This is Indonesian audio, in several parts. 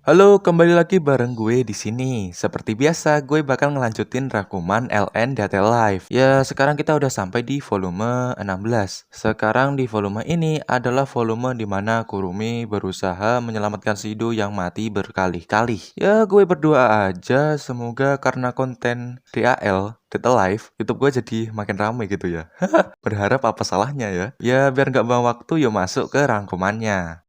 Halo, kembali lagi bareng gue di sini. Seperti biasa, gue bakal ngelanjutin rangkuman LN Data Live. Ya, sekarang kita udah sampai di volume 16. Sekarang di volume ini adalah volume di mana Kurumi berusaha menyelamatkan Shido yang mati berkali-kali. Ya, gue berdoa aja semoga karena konten DAL Data Live, YouTube gue jadi makin ramai gitu ya. Berharap apa salahnya ya? Ya, biar nggak buang waktu, yuk masuk ke rangkumannya.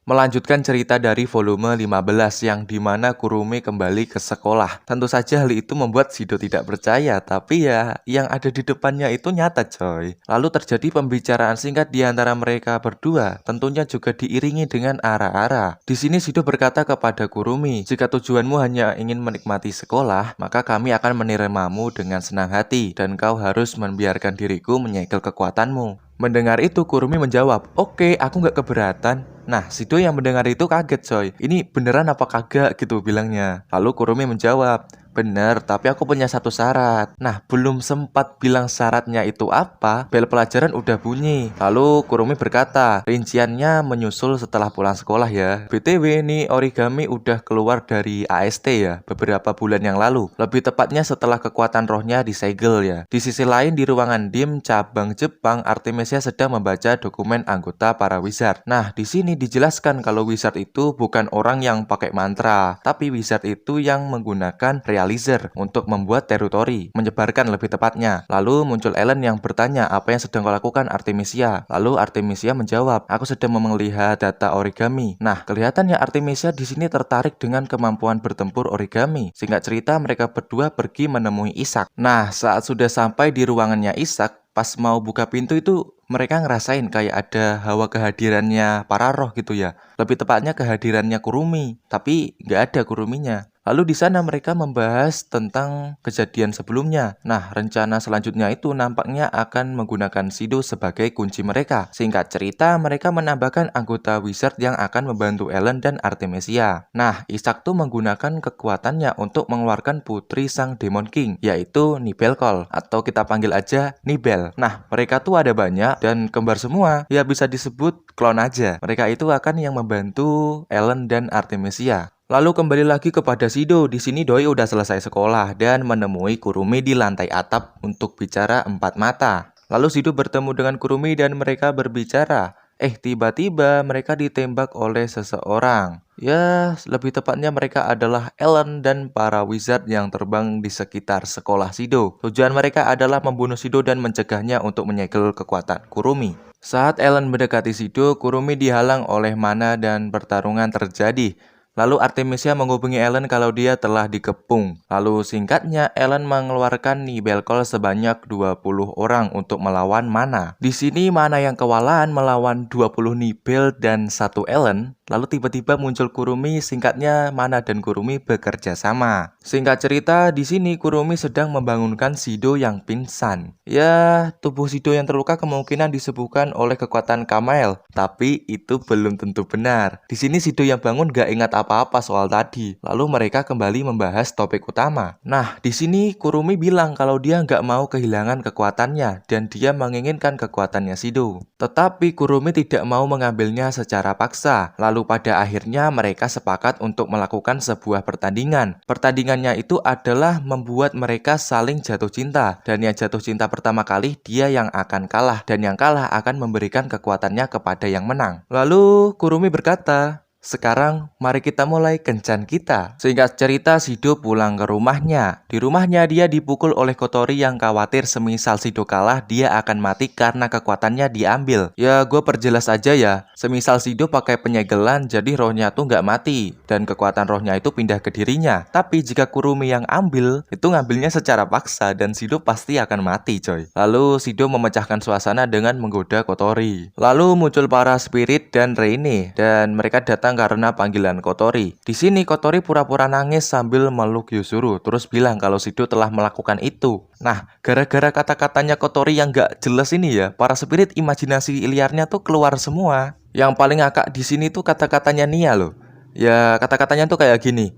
Melanjutkan cerita dari volume 15 yang dimana Kurumi kembali ke sekolah. Tentu saja hal itu membuat Shido tidak percaya, tapi ya yang ada di depannya itu nyata coy. Lalu terjadi pembicaraan singkat di antara mereka berdua, tentunya juga diiringi dengan ara-ara. Di sini Shido berkata kepada Kurumi, jika tujuanmu hanya ingin menikmati sekolah, maka kami akan menerimamu dengan senang hati, dan kau harus membiarkan diriku menyegel kekuatanmu. Mendengar itu, Kurumi menjawab, "Oke, aku nggak keberatan." Nah, Shido yang mendengar itu kaget coy. Ini beneran apa kagak gitu bilangnya. Lalu Kurumi menjawab, "Bener, tapi aku punya satu syarat." Nah, belum sempat bilang syaratnya itu apa, bel pelajaran udah bunyi. Lalu Kurumi berkata, "Rinciannya menyusul setelah pulang sekolah ya. BTW nih origami udah keluar dari AST ya, beberapa bulan yang lalu. Lebih tepatnya setelah kekuatan rohnya disegel ya. Di sisi lain di ruangan DIM cabang Jepang, Artemisia sedang membaca dokumen anggota para wizard. Nah, di sini dijelaskan kalau wizard itu bukan orang yang pakai mantra, tapi wizard itu yang menggunakan realizer untuk membuat teritori, menyebarkan lebih tepatnya. Lalu muncul Ellen yang bertanya apa yang sedang kau lakukan Artemisia. Lalu Artemisia menjawab, "Aku sedang melihat data origami." Nah, kelihatannya Artemisia di sini tertarik dengan kemampuan bertempur origami. Singkat cerita, mereka berdua pergi menemui Isak. Nah, saat sudah sampai di ruangannya Isak, pas mau buka pintu itu mereka ngerasain kayak ada hawa kehadirannya para roh gitu ya. Lebih tepatnya kehadirannya Kurumi, tapi nggak ada Kuruminya. Lalu di sana mereka membahas tentang kejadian sebelumnya. Nah, rencana selanjutnya itu nampaknya akan menggunakan Shido sebagai kunci mereka. Singkat cerita, mereka menambahkan anggota wizard yang akan membantu Ellen dan Artemisia. Nah, Isak tuh menggunakan kekuatannya untuk mengeluarkan putri sang Demon King, yaitu Nibelkol, atau kita panggil aja Nibel. Nah, mereka tuh ada banyak dan kembar semua. Ya bisa disebut klon aja. Mereka itu akan yang membantu Ellen dan Artemisia. Lalu kembali lagi kepada Shido. Di sini Doi udah selesai sekolah dan menemui Kurumi di lantai atap untuk bicara empat mata. Lalu Shido bertemu dengan Kurumi dan mereka berbicara. Tiba-tiba mereka ditembak oleh seseorang. Ya, lebih tepatnya mereka adalah Ellen dan para wizard yang terbang di sekitar sekolah Shido. Tujuan mereka adalah membunuh Shido dan mencegahnya untuk menyegel kekuatan Kurumi. Saat Ellen mendekati Shido, Kurumi dihalang oleh mana dan pertarungan terjadi. Lalu Artemisia menghubungi Ellen kalau dia telah dikepung. Lalu singkatnya Ellen mengeluarkan Nibelkol sebanyak 20 orang untuk melawan Mana. Di sini Mana yang kewalahan melawan 20 Nibel dan satu Ellen. Lalu tiba-tiba muncul Kurumi, singkatnya Mana dan Kurumi bekerja sama. Singkat cerita, di sini Kurumi sedang membangunkan Shido yang pingsan. Ya, tubuh Shido yang terluka kemungkinan disembuhkan oleh kekuatan Kamael, tapi itu belum tentu benar. Di sini Shido yang bangun gak ingat apa-apa soal tadi. Lalu mereka kembali membahas topik utama. Nah, di sini Kurumi bilang kalau dia nggak mau kehilangan kekuatannya dan dia menginginkan kekuatannya Shido. Tetapi Kurumi tidak mau mengambilnya secara paksa. Lalu pada akhirnya mereka sepakat untuk melakukan sebuah pertandingan. Pertandingannya itu adalah membuat mereka saling jatuh cinta. Dan yang jatuh cinta pertama kali dia yang akan kalah. Dan yang kalah akan memberikan kekuatannya kepada yang menang. Lalu Kurumi berkata, "Sekarang mari kita mulai kencan kita." Singkat cerita, Shido pulang ke rumahnya. Di rumahnya dia dipukul oleh Kotori yang khawatir semisal Shido kalah dia akan mati karena kekuatannya diambil. Ya gue perjelas aja ya, semisal Shido pakai penyegelan jadi rohnya tuh nggak mati dan kekuatan rohnya itu pindah ke dirinya. Tapi jika Kurumi yang ambil, itu ngambilnya secara paksa dan Shido pasti akan mati coy. Lalu Shido memecahkan suasana dengan menggoda Kotori. Lalu muncul para spirit dan Reine dan mereka datang karena panggilan Kotori. Di sini Kotori pura-pura nangis sambil meluk Yuzuru, terus bilang kalau Shido telah melakukan itu. Nah, gara-gara kata-katanya Kotori yang gak jelas ini ya, para spirit imajinasi liarnya tuh keluar semua. Yang paling ngakak di sini tuh kata-katanya Nia loh. Ya, kata-katanya tuh kayak gini.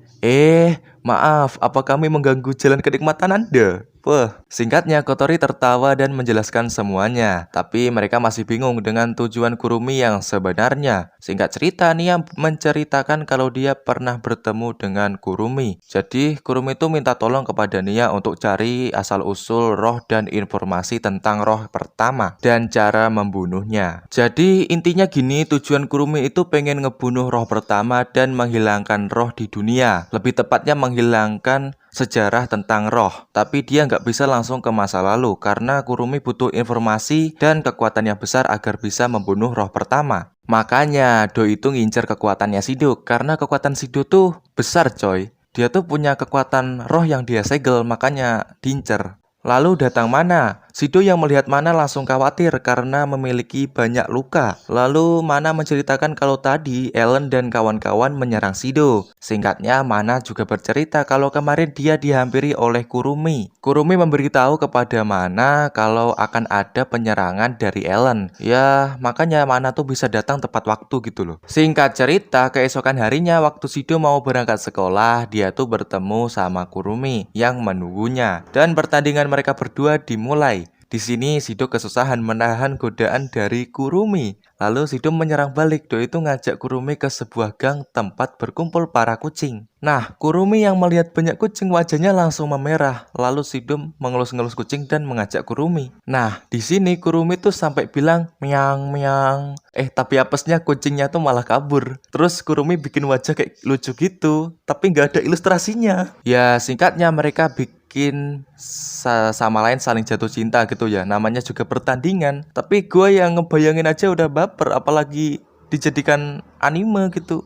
Maaf, apa kami mengganggu jalan kenikmatan Anda? Wah, singkatnya Kotori tertawa dan menjelaskan semuanya. Tapi mereka masih bingung dengan tujuan Kurumi yang sebenarnya. Singkat cerita, Nia menceritakan kalau dia pernah bertemu dengan Kurumi. Jadi, Kurumi itu minta tolong kepada Nia untuk cari asal-usul roh dan informasi tentang roh pertama dan cara membunuhnya. Jadi, intinya gini, tujuan Kurumi itu pengen ngebunuh roh pertama dan menghilangkan roh di dunia. Lebih tepatnya menghilangkan sejarah tentang roh, tapi dia nggak bisa langsung ke masa lalu karena Kurumi butuh informasi dan kekuatan yang besar agar bisa membunuh roh pertama. Makanya Do itu ngincer kekuatannya Shido karena kekuatan Shido tuh besar coy. Dia tuh punya kekuatan roh yang dia segel, makanya diincer. Lalu datang Mana. Shido yang melihat Mana langsung khawatir karena memiliki banyak luka. Lalu Mana menceritakan kalau tadi Ellen dan kawan-kawan menyerang Shido. Singkatnya, Mana juga bercerita kalau kemarin dia dihampiri oleh Kurumi. Kurumi memberitahu kepada Mana kalau akan ada penyerangan dari Ellen. Ya, makanya Mana tuh bisa datang tepat waktu gitu loh. Singkat cerita, keesokan harinya waktu Shido mau berangkat sekolah, dia tuh bertemu sama Kurumi yang menunggunya. Dan pertandingan mereka berdua dimulai. Di sini Shido kesusahan menahan godaan dari Kurumi. Lalu Shido menyerang balik. Do itu ngajak Kurumi ke sebuah gang tempat berkumpul para kucing. Nah, Kurumi yang melihat banyak kucing wajahnya langsung memerah. Lalu Shido mengelus-ngelus kucing dan mengajak Kurumi. Nah, di sini Kurumi tuh sampai bilang miang miang. Tapi apesnya kucingnya tuh malah kabur. Terus Kurumi bikin wajah kayak lucu gitu, tapi nggak ada ilustrasinya. Ya, singkatnya mereka bikin sama lain saling jatuh cinta gitu ya. Namanya juga pertandingan. Tapi gue yang ngebayangin aja udah baper, apalagi dijadikan anime gitu.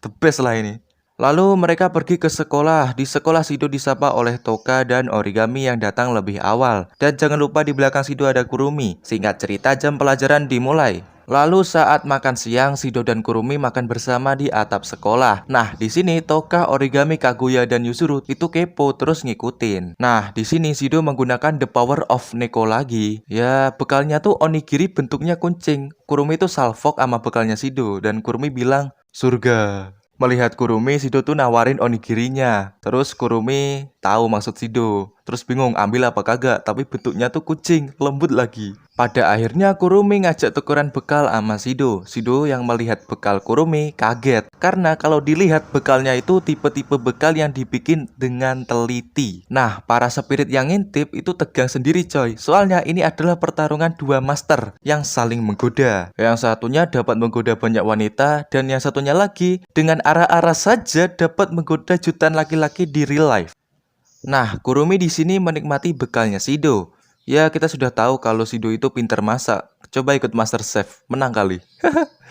The best lah ini. Lalu mereka pergi ke sekolah. Di sekolah Shido disapa oleh Toka dan Origami yang datang lebih awal. Dan jangan lupa di belakang Shido ada Kurumi. Singkat cerita, jam pelajaran dimulai. Lalu saat makan siang, Shido dan Kurumi makan bersama di atap sekolah. Nah, di sini Toka, Origami, Kaguya, dan Yuzuru itu kepo terus ngikutin. Nah, di sini Shido menggunakan The Power of Neko lagi. Ya, bekalnya tuh onigiri bentuknya kucing. Kurumi tuh salfok sama bekalnya Shido dan Kurumi bilang, "Surga." Melihat Kurumi, Shido tuh nawarin onigirinya. Terus Kurumi tahu maksud Shido. Terus bingung ambil apa kagak, tapi bentuknya tuh kucing, lembut lagi. Pada akhirnya Kurumi ngajak tukeran bekal sama Shido. Shido yang melihat bekal Kurumi kaget. Karena kalau dilihat bekalnya itu tipe-tipe bekal yang dibikin dengan teliti. Nah, para spirit yang ngintip itu tegang sendiri coy. Soalnya ini adalah pertarungan dua master yang saling menggoda. Yang satunya dapat menggoda banyak wanita dan yang satunya lagi dengan arah-arah saja dapat menggoda jutaan laki-laki di real life. Nah, Kurumi di sini menikmati bekalnya Shido. Ya, kita sudah tahu kalau Shido itu pintar masak. Coba ikut MasterChef, menang kali.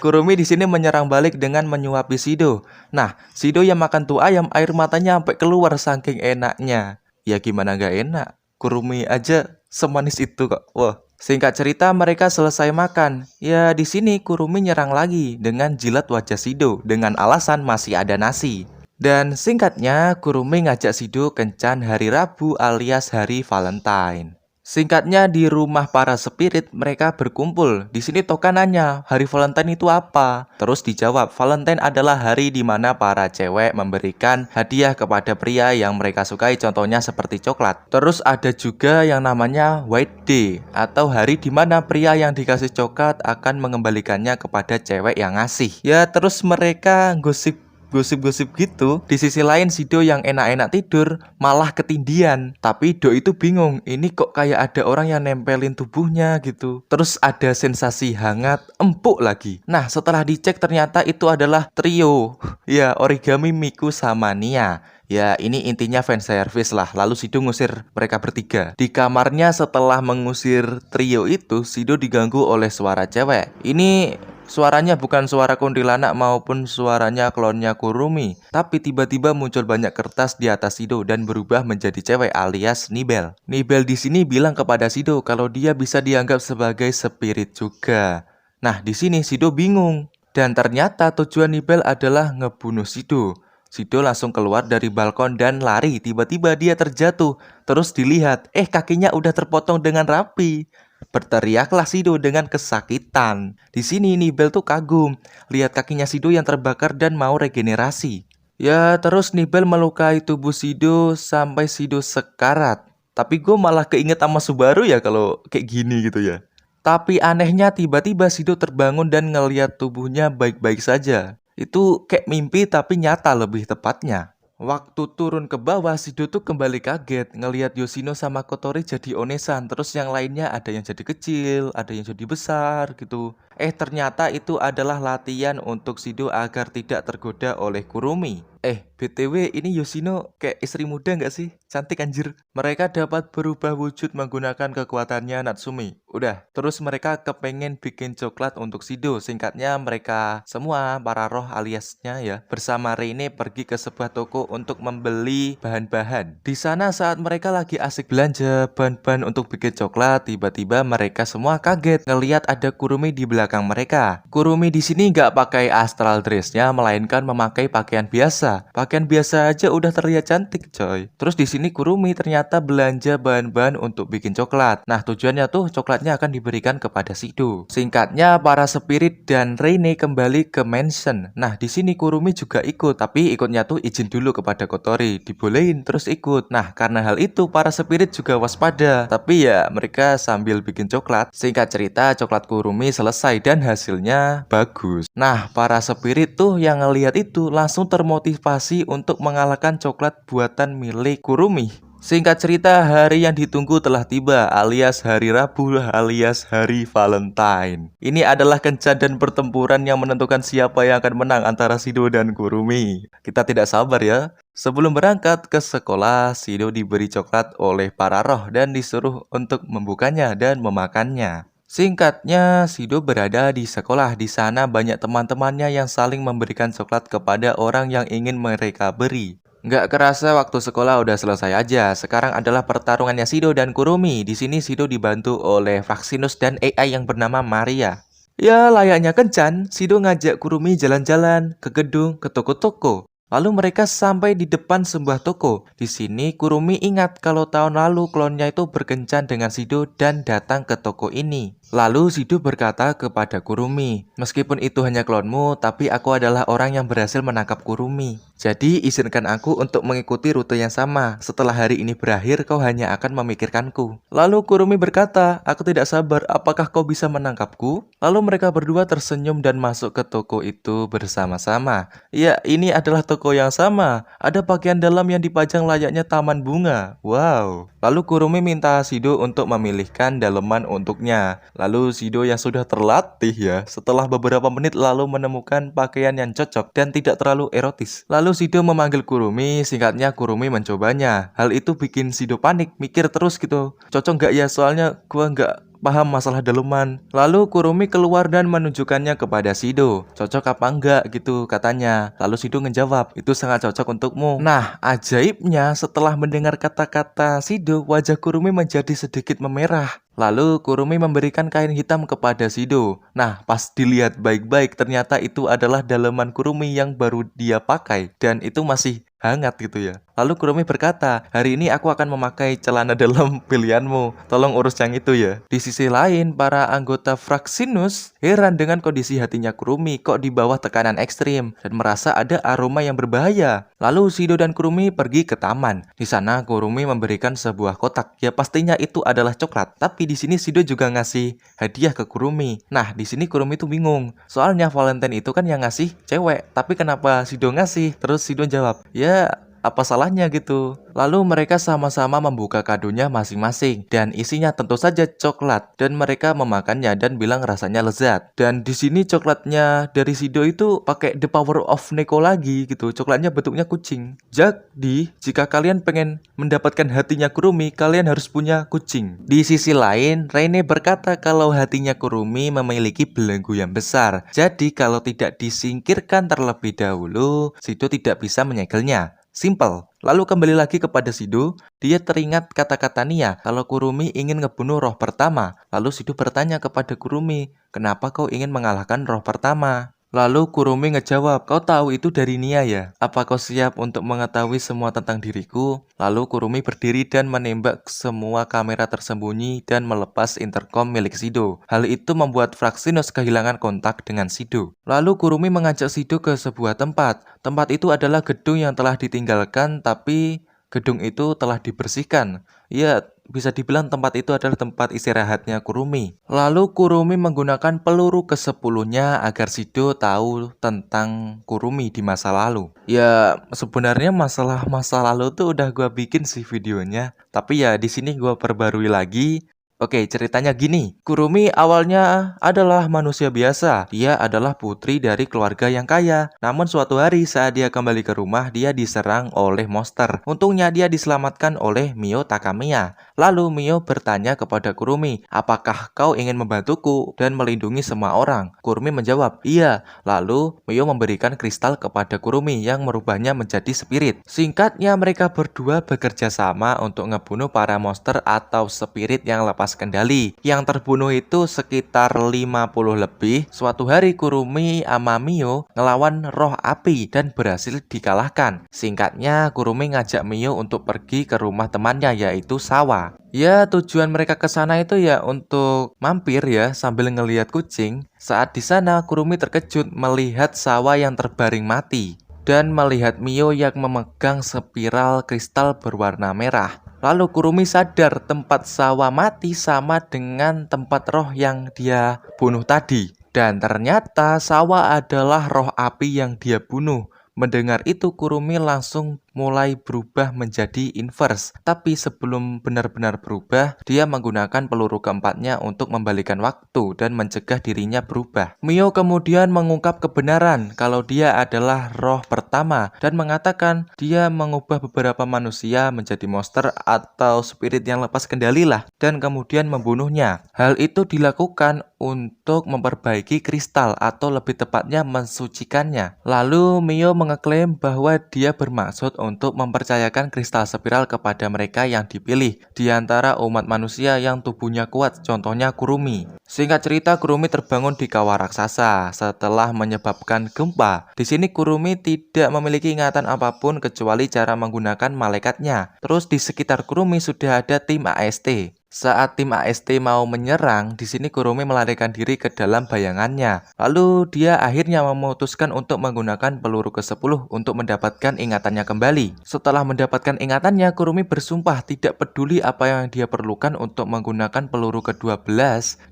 Kurumi di sini menyerang balik dengan menyuapi Shido. Nah, Shido yang makan tuh ayam, air matanya sampai keluar saking enaknya. Ya gimana gak enak? Kurumi aja semanis itu kok. Wah. Singkat cerita, mereka selesai makan. Ya, di sini Kurumi nyerang lagi dengan jilat wajah Shido dengan alasan masih ada nasi. Dan singkatnya, Kurumi ngajak Shido kencan hari Rabu alias hari Valentine. Singkatnya di rumah para spirit mereka berkumpul. Di sini Toka nanya, hari Valentine itu apa? Terus dijawab, Valentine adalah hari di mana para cewek memberikan hadiah kepada pria yang mereka sukai, contohnya seperti coklat. Terus ada juga yang namanya White Day atau hari di mana pria yang dikasih coklat akan mengembalikannya kepada cewek yang ngasih. Ya, terus mereka gosip-gosip gitu. Di sisi lain Shido yang enak-enak tidur malah ketindian. Tapi Do itu bingung, ini kok kayak ada orang yang nempelin tubuhnya gitu. Terus ada sensasi hangat, empuk lagi. Nah, setelah dicek ternyata itu adalah trio. Ya, Origami, Miku, sama Nia. Ya, ini intinya fanservice lah. Lalu Shido ngusir mereka bertiga. Di kamarnya setelah mengusir trio itu, Shido diganggu oleh suara cewek. Ini suaranya bukan suara kuntilanak maupun suaranya klonnya Kurumi, tapi tiba-tiba muncul banyak kertas di atas Shido dan berubah menjadi cewek alias Nibel. Nibel di sini bilang kepada Shido kalau dia bisa dianggap sebagai spirit juga. Nah, di sini Shido bingung. Dan ternyata tujuan Nibel adalah ngebunuh Shido. Shido langsung keluar dari balkon dan lari. Tiba-tiba dia terjatuh. Terus dilihat, kakinya udah terpotong dengan rapi. Berteriaklah Shido dengan kesakitan. Di sini Nibel tuh kagum, lihat kakinya Shido yang terbakar dan mau regenerasi. Ya, terus Nibel melukai tubuh Shido sampai Shido sekarat. Tapi gue malah keinget sama Subaru ya kalau kayak gini gitu ya. Tapi anehnya tiba-tiba Shido terbangun dan ngeliat tubuhnya baik-baik saja. Itu kayak mimpi tapi nyata lebih tepatnya. Waktu turun ke bawah, Shido tuh kembali kaget ngelihat Yoshino sama Kotori jadi onesan. Terus yang lainnya ada yang jadi kecil, ada yang jadi besar gitu. Ternyata itu adalah latihan untuk Shido agar tidak tergoda oleh Kurumi. BTW ini Yoshino kayak istri muda nggak sih? Cantik anjir. Mereka dapat berubah wujud menggunakan kekuatannya Natsumi. Udah, terus mereka kepengen bikin coklat untuk Shido. Singkatnya mereka semua para roh aliasnya ya bersama Reine pergi ke sebuah toko untuk membeli bahan-bahan. Di sana saat mereka lagi asik belanja bahan-bahan untuk bikin coklat, tiba-tiba mereka semua kaget ngelihat ada Kurumi di belakang mereka. Kurumi di sini nggak pakai astral dressnya, melainkan memakai pakaian biasa. Pakaian biasa aja udah terlihat cantik, coy. Terus di sini Kurumi ternyata belanja bahan-bahan untuk bikin coklat. Nah, tujuannya tuh coklatnya akan diberikan kepada Shido. Singkatnya, para spirit dan Reine kembali ke mansion. Nah, di sini Kurumi juga ikut, tapi ikutnya tuh izin dulu kepada Kotori, dibolehin terus ikut. Nah, karena hal itu para spirit juga waspada. Tapi ya, mereka sambil bikin coklat. Singkat cerita, coklat Kurumi selesai dan hasilnya bagus. Nah, para spirit tuh yang ngelihat itu langsung termotivasi untuk mengalahkan coklat buatan milik Kurumi. Singkat cerita, hari yang ditunggu telah tiba, alias hari Rabu, alias hari Valentine. Ini adalah kencan dan pertempuran yang menentukan siapa yang akan menang antara Shido dan Kurumi. Kita tidak sabar ya. Sebelum berangkat ke sekolah, Shido diberi coklat oleh para roh dan disuruh untuk membukanya dan memakannya. Singkatnya, Shido berada di sekolah. Di sana banyak teman-temannya yang saling memberikan coklat kepada orang yang ingin mereka beri. Nggak kerasa waktu sekolah udah selesai aja. Sekarang adalah pertarungannya Shido dan Kurumi. Di sini Shido dibantu oleh Fraxinus dan AI yang bernama Maria. Ya, layaknya kencan, Shido ngajak Kurumi jalan-jalan ke gedung, ke toko-toko. Lalu mereka sampai di depan sebuah toko. Di sini Kurumi ingat kalau tahun lalu klonnya itu berkencan dengan Shido dan datang ke toko ini. Lalu Shido berkata kepada Kurumi, meskipun itu hanya klonmu, tapi aku adalah orang yang berhasil menangkap Kurumi. Jadi izinkan aku untuk mengikuti rute yang sama. Setelah hari ini berakhir, kau hanya akan memikirkanku. Lalu Kurumi berkata, aku tidak sabar, apakah kau bisa menangkapku? Lalu mereka berdua tersenyum dan masuk ke toko itu bersama-sama. Ya, ini adalah toko yang sama. Ada pakaian dalam yang dipajang layaknya taman bunga. Wow. Lalu Kurumi minta Shido untuk memilihkan daleman untuknya. Lalu Shido yang sudah terlatih ya, setelah beberapa menit lalu menemukan pakaian yang cocok dan tidak terlalu erotis. Lalu Shido memanggil Kurumi, singkatnya Kurumi mencobanya. Hal itu bikin Shido panik, mikir terus gitu. Cocok nggak ya, soalnya gua nggak paham masalah daleman. Lalu Kurumi keluar dan menunjukkannya kepada Shido. Cocok apa enggak gitu katanya. Lalu Shido ngejawab, itu sangat cocok untukmu. Nah, ajaibnya setelah mendengar kata-kata Shido, wajah Kurumi menjadi sedikit memerah. Lalu Kurumi memberikan kain hitam kepada Shido. Nah, pas dilihat baik-baik ternyata itu adalah daleman Kurumi yang baru dia pakai. Dan itu masih hangat gitu ya. Lalu Kurumi berkata, hari ini aku akan memakai celana dalam pilihanmu. Tolong urus yang itu ya. Di sisi lain, para anggota Fraxinus heran dengan kondisi hatinya Kurumi kok di bawah tekanan ekstrim dan merasa ada aroma yang berbahaya. Lalu Shido dan Kurumi pergi ke taman. Di sana Kurumi memberikan sebuah kotak. Ya pastinya itu adalah coklat. Tapi di sini Shido juga ngasih hadiah ke Kurumi. Nah, di sini Kurumi tuh bingung. Soalnya Valentine itu kan yang ngasih cewek. Tapi kenapa Shido ngasih? Terus Shido jawab, ya apa salahnya gitu. Lalu mereka sama-sama membuka kadonya masing-masing dan isinya tentu saja coklat dan mereka memakannya dan bilang rasanya lezat. Dan di sini coklatnya dari Shido itu pakai the power of Neko lagi gitu. Coklatnya bentuknya kucing. Jadi, jika kalian pengen mendapatkan hatinya Kurumi, kalian harus punya kucing. Di sisi lain, Reine berkata kalau hatinya Kurumi memiliki belenggu yang besar. Jadi, kalau tidak disingkirkan terlebih dahulu, Shido tidak bisa menyegelnya. Simple. Lalu kembali lagi kepada Shido, dia teringat kata-kata Nia kalau Kurumi ingin ngebunuh roh pertama. Lalu Shido bertanya kepada Kurumi, kenapa kau ingin mengalahkan roh pertama? Lalu Kurumi ngejawab, kau tahu itu dari Nia ya? Apa kau siap untuk mengetahui semua tentang diriku? Lalu Kurumi berdiri dan menembak semua kamera tersembunyi dan melepas intercom milik Shido. Hal itu membuat Fraxinus kehilangan kontak dengan Shido. Lalu Kurumi mengajak Shido ke sebuah tempat. Tempat itu adalah gedung yang telah ditinggalkan, tapi gedung itu telah dibersihkan. Ya, bisa dibilang tempat itu adalah tempat istirahatnya Kurumi. Lalu Kurumi menggunakan peluru ke-10-nya agar Shido tahu tentang Kurumi di masa lalu. Ya, sebenarnya masalah masa lalu tuh udah gua bikin sih videonya. Tapi ya di sini gua perbarui lagi. Oke, ceritanya gini. Kurumi awalnya adalah manusia biasa. Dia adalah putri dari keluarga yang kaya. Namun suatu hari saat dia kembali ke rumah, dia diserang oleh monster. Untungnya dia diselamatkan oleh Mio Takamiya. Lalu Mio bertanya kepada Kurumi, apakah kau ingin membantuku dan melindungi semua orang? Kurumi menjawab, iya. Lalu Mio memberikan kristal kepada Kurumi yang merubahnya menjadi spirit. Singkatnya, mereka berdua bekerja sama untuk ngebunuh para monster atau spirit yang lepas kendali. Yang terbunuh itu sekitar 50 lebih. Suatu hari Kurumi sama Mio ngelawan roh api dan berhasil dikalahkan. Singkatnya, Kurumi ngajak Mio untuk pergi ke rumah temannya yaitu Sawa. Ya, tujuan mereka ke sana itu ya untuk mampir ya sambil ngelihat kucing. Saat di sana, Kurumi terkejut melihat Sawa yang terbaring mati dan melihat Mio yang memegang spiral kristal berwarna merah. Lalu Kurumi sadar tempat Sawa mati sama dengan tempat roh yang dia bunuh tadi. Dan ternyata Sawa adalah roh api yang dia bunuh. Mendengar itu Kurumi langsung mulai berubah menjadi inverse. Tapi sebelum benar-benar berubah, dia menggunakan peluru keempatnya untuk membalikan waktu dan mencegah dirinya berubah. Mio kemudian mengungkap kebenaran kalau dia adalah roh pertama dan mengatakan dia mengubah beberapa manusia menjadi monster atau spirit yang lepas kendali lah dan kemudian membunuhnya. Hal itu dilakukan untuk memperbaiki kristal atau lebih tepatnya mensucikannya. Lalu Mio mengeklaim bahwa dia bermaksud untuk mempercayakan kristal spiral kepada mereka yang dipilih di antara umat manusia yang tubuhnya kuat, contohnya Kurumi. Singkat cerita, Kurumi terbangun di kawah raksasa setelah menyebabkan gempa. Di sini Kurumi tidak memiliki ingatan apapun kecuali cara menggunakan malaikatnya. Terus di sekitar Kurumi sudah ada tim AST. Saat tim AST mau menyerang, di sini Kurumi melarikan diri ke dalam bayangannya. Lalu dia akhirnya memutuskan untuk menggunakan peluru ke-10 untuk mendapatkan ingatannya kembali. Setelah mendapatkan ingatannya, Kurumi bersumpah tidak peduli apa yang dia perlukan untuk menggunakan peluru ke-12,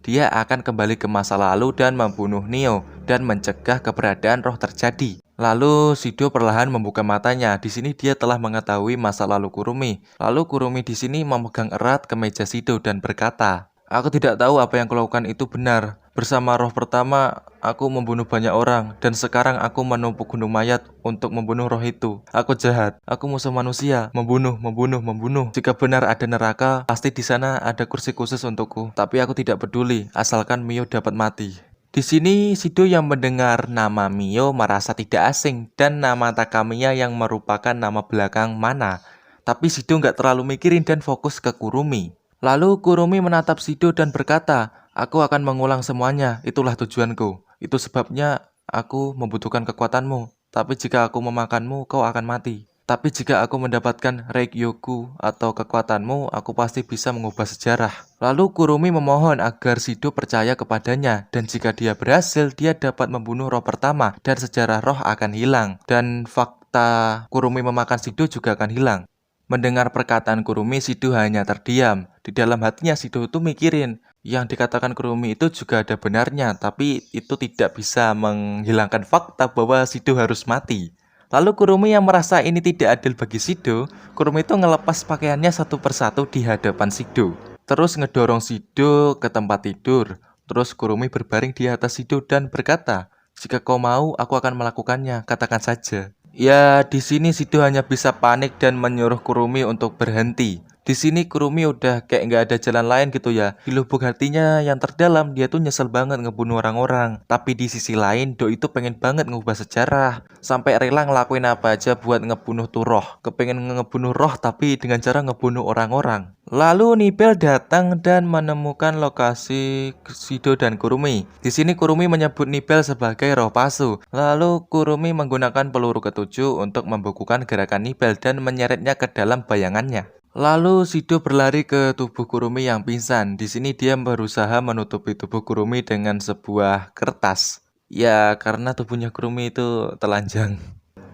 dia akan kembali ke masa lalu dan membunuh Neo dan mencegah keberadaan roh terjadi. Lalu Shido perlahan membuka matanya. Di sini dia telah mengetahui masa lalu Kurumi. Lalu Kurumi di sini memegang erat kemeja Shido dan berkata, aku tidak tahu apa yang kulakukan itu benar. Bersama roh pertama, aku membunuh banyak orang. Dan sekarang aku menumpuk gunung mayat untuk membunuh roh itu. Aku jahat. Aku musuh manusia. Membunuh. Jika benar ada neraka, pasti di sana ada kursi khusus untukku. Tapi aku tidak peduli, asalkan Mio dapat mati. Di sini Shido yang mendengar nama Mio merasa tidak asing dan nama Takamiya yang merupakan nama belakang Mana. Tapi Shido nggak terlalu mikirin dan fokus ke Kurumi. Lalu Kurumi menatap Shido dan berkata, aku akan mengulang semuanya, itulah tujuanku. Itu sebabnya aku membutuhkan kekuatanmu. Tapi jika aku memakanmu, kau akan mati. Tapi jika aku mendapatkan Reikyoku atau kekuatanmu, aku pasti bisa mengubah sejarah. Lalu Kurumi memohon agar Shido percaya kepadanya, dan jika dia berhasil, dia dapat membunuh roh pertama, dan sejarah roh akan hilang. Dan fakta Kurumi memakan Shido juga akan hilang. Mendengar perkataan Kurumi, Shido hanya terdiam. Di dalam hatinya Shido itu mikirin, yang dikatakan Kurumi itu juga ada benarnya, tapi itu tidak bisa menghilangkan fakta bahwa Shido harus mati. Lalu Kurumi yang merasa ini tidak adil bagi Shido, Kurumi itu ngelepas pakaiannya satu persatu di hadapan Shido. Terus ngedorong Shido ke tempat tidur. Terus Kurumi berbaring di atas Shido dan berkata, jika kau mau, aku akan melakukannya, katakan saja. Ya, di sini Shido hanya bisa panik dan menyuruh Kurumi untuk berhenti. Di sini Kurumi udah kayak nggak ada jalan lain gitu ya. Di lubuk hatinya yang terdalam dia tuh nyesel banget ngebunuh orang-orang. Tapi di sisi lain Do itu pengen banget ngubah sejarah. Sampai rela ngelakuin apa aja buat ngebunuh tuh roh. Kepengen ngebunuh roh tapi dengan cara ngebunuh orang-orang. Lalu Nibel datang dan menemukan lokasi Shido dan Kurumi. Di sini Kurumi menyebut Nibel sebagai roh palsu. Lalu Kurumi menggunakan peluru ketujuh untuk membukukan gerakan Nibel dan menyeretnya ke dalam bayangannya. Lalu Shido berlari ke tubuh Kurumi yang pingsan. Di sini dia berusaha menutupi tubuh Kurumi dengan sebuah kertas. Ya, karena tubuhnya Kurumi itu telanjang.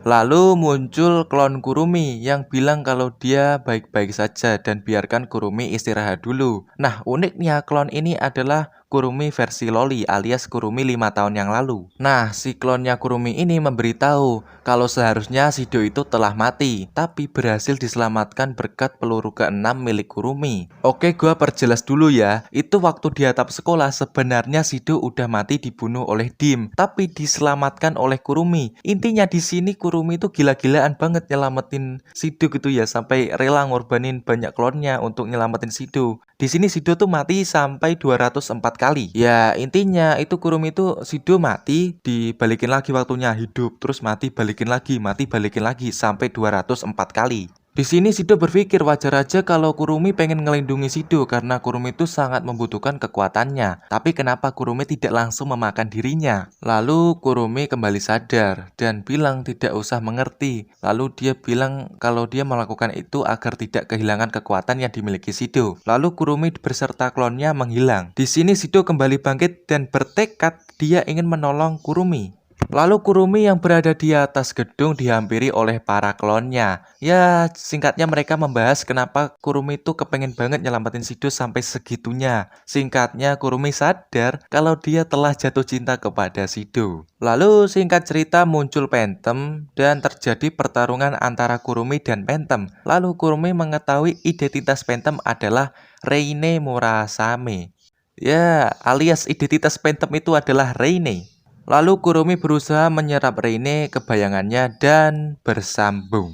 Lalu muncul klon Kurumi yang bilang kalau dia baik-baik saja dan biarkan Kurumi istirahat dulu. Nah, uniknya klon ini adalah Kurumi versi Loli alias Kurumi 5 tahun yang lalu. Nah, si klonnya Kurumi ini memberitahu kalau seharusnya Shido itu telah mati, tapi berhasil diselamatkan berkat peluru ke-6 milik Kurumi. Oke, gua perjelas dulu ya. Itu waktu di atap sekolah sebenarnya Shido udah mati dibunuh oleh Dim, tapi diselamatkan oleh Kurumi. Intinya di sini Kurumi itu gila-gilaan banget nyelamatin Shido gitu ya, sampai rela ngorbanin banyak klonnya untuk nyelamatin Shido. Di sini Shido tuh mati sampai 204 kali. Ya, intinya itu Kurumi itu Shido mati, dibalikin lagi waktunya hidup, terus mati balikin lagi sampai 204 kali. Di sini Shido berpikir wajar aja kalau Kurumi pengen ngelindungi Shido karena Kurumi itu sangat membutuhkan kekuatannya. Tapi kenapa Kurumi tidak langsung memakan dirinya? Lalu Kurumi kembali sadar dan bilang tidak usah mengerti. Lalu dia bilang kalau dia melakukan itu agar tidak kehilangan kekuatan yang dimiliki Shido. Lalu Kurumi beserta klonnya menghilang. Di sini Shido kembali bangkit dan bertekad dia ingin menolong Kurumi. Lalu Kurumi yang berada di atas gedung dihampiri oleh para klonnya. Ya, singkatnya mereka membahas kenapa Kurumi itu kepengen banget nyelamatin Shido sampai segitunya. Singkatnya Kurumi sadar kalau dia telah jatuh cinta kepada Shido. Lalu singkat cerita muncul Phantom dan terjadi pertarungan antara Kurumi dan Phantom. Lalu Kurumi mengetahui identitas Phantom adalah Reine Murasame. Ya, alias identitas Phantom itu adalah Reine. Lalu Kurumi berusaha menyerap Reine ke bayangannya dan bersambung.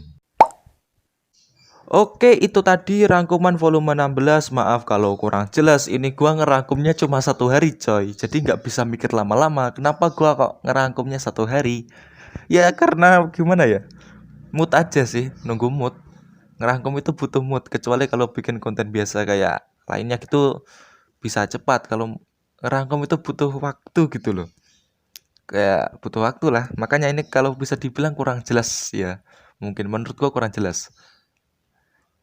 Oke, itu tadi rangkuman volume 16. Maaf kalau kurang jelas, ini gua ngerangkumnya cuma 1 hari coy. Jadi nggak bisa mikir lama-lama. Kenapa gua kok ngerangkumnya 1 hari? Ya karena gimana ya, mood aja sih, nunggu mood. Ngerangkum itu butuh mood. Kecuali kalau bikin konten biasa kayak lainnya gitu bisa cepat. Kalau ngerangkum itu butuh waktu gitu loh. Kayak butuh waktu lah. Makanya ini kalau bisa dibilang kurang jelas ya. Mungkin menurut gua kurang jelas.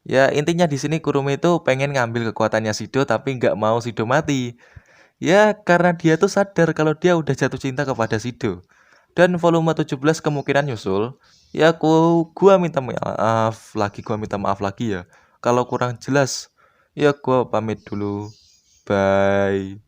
Ya intinya di sini Kurumi itu pengen ngambil kekuatannya Shido tapi nggak mau Shido mati. Ya karena dia tuh sadar kalau dia udah jatuh cinta kepada Shido. Dan volume 17 kemungkinan nyusul. Ya gua minta maaf lagi, ya. Kalau kurang jelas, ya gua pamit dulu. Bye.